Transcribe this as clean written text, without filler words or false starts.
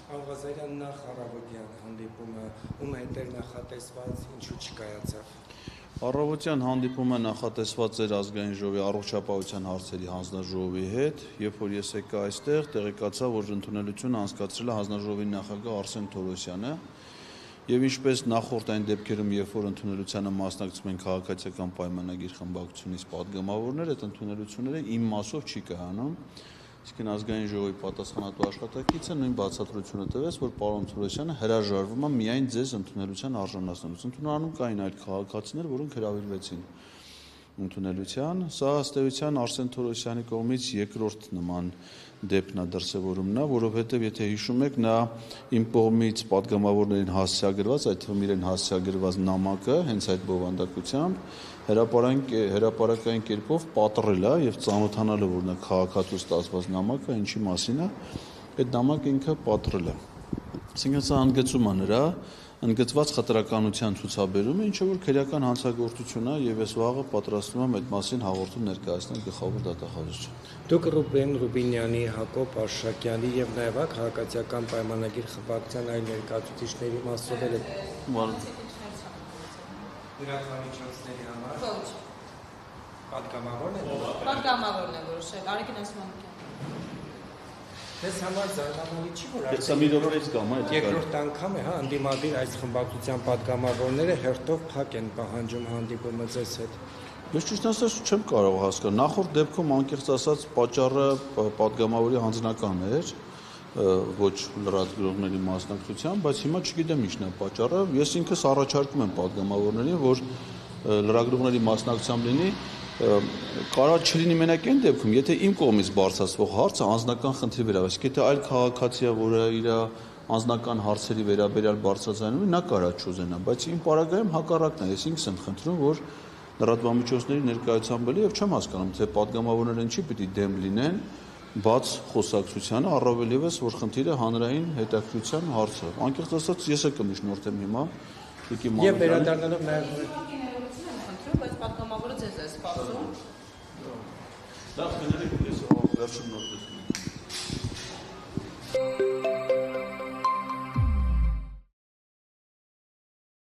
Աղազարյան նախ առավոտյան հանդիպումը ում հետ էր նախատեսված, ինչու չկայացավ։ Առավոտյան հանդիպումը նախատեսված էր ազգային ժողովի առողջապահության հարցերի հանձնաժողովի հետ, երբ որ ես եկա այստեղ, տեղեկացա, որ ընդունելությունը անցկացրել է հանձնաժողովի նախագահ Արսեն Թորոսյանը, եւ ինչպես նախորդ այն դեպքերում, երբ որ ընդունելությանը մասնակցում են քաղաքացիական պայմանագիր խմբակցությունից պատգամավորներ, այդ ընդունելությունները իմ մասով չի կայանում։ Իսկն ազգային ժողովի պատասխանատու աշխատակիցը նույն բացատրությունը տվեց, որ պարոն Թորոսյանը հրաժարվում է միայն ձեզ ընդունելության արժանացնելուց։ Ընդունարանում կային այլ քաղաքացիներ, որոնք հրավիրվեցին ընդունելության։ Սա ըստ էության Արսեն Թորոսյանի կողմից երկրորդ նման դեպքն է, դրսևորումն է, որովհետև եթե հիշում եք, նա իմ կողմից պատգամավորներին հասցեագրված, այդ թվում իրեն հասցեագրված նամակը հենց այդ բովանդակությամբ հրապարակային կերպով պատռել է եւ ծանոթանալը, որ նա քաղաքացու ստացված նամակը ինչի մասին է, այդ նամակը ինքը պատռել է։ Այսինքն սա ընդգծում է նրա ընդգծված խտրականության ցուցաբերումը, ինչը որ քրեական հանցագործություն է եւ ես վաղը պատրաստվում եմ այդ մասին հաղորդում ներկայացնել գլխավոր դատախազություն։ Դուք Ռուբեն Ռուբինյանի, Հակոբ Արշակյանի եւ նաեւ քաղաքացիական պայմանագիր խմբակցության այլ ներկայացուցիչների մասով եք Իրականությունների համար։ Ոչ։ Պատգամավորն է։ Պատգամավորն է որոշել, Արեգին Ասմանյան։ Դες համար զարմանալի չի, որ Ես մի դոլարից կամ այդ երկրորդ անգամ է, հա, անդիմադիր այս խմբակցության պատգամավորները հերթով փակ են պահանջում հանդիպումը ձեզ հետ։ Ես ճիշտ ասած չեմ կարող հասկանալ։ Նախորդ դեպքում անկեղծ ասած պատճառը պատգամավորի հանձնական էր, ոչ լրատվողների մասնակցությամբ, բայց հիմա չգիտեմ ինչն է պատճառը։ Ես ինքս առաջարկում եմ պատգամավորներին, որ լրագրողների մասնակցությամբ լինի, կարա չլինի մենակ այն դեպքում, եթե իմ կողմից բարձրացվող հարցը անձնական խնդրի վերաբերյալ, իսկ եթե այլ քաղաքացիա, որը իր անձնական հարցերի վերաբերյալ բարձրացնում է, նա կարա չուզենա, բայց իմ պարագայում հակառակն է, ես ինքս եմ խնդրում, որ լրատվամիջոցների ներկայությամբ էլի եւ չեմ հասկանում, թե պատգամավորները ինչի պիտի դեմ լինեն բաց խոսակցությանը, առավել ևս, որ խնդիրը հանրային հետաքրքրության հարց է։ Անկեղծ ասած, ես էլ կմիշնորհեմ հիմա Եվ վերադառնալով նաեւ բայց պատգամավորը ձեզ է սպասում։ Լավ, կներեք, ես վերջում նորտես։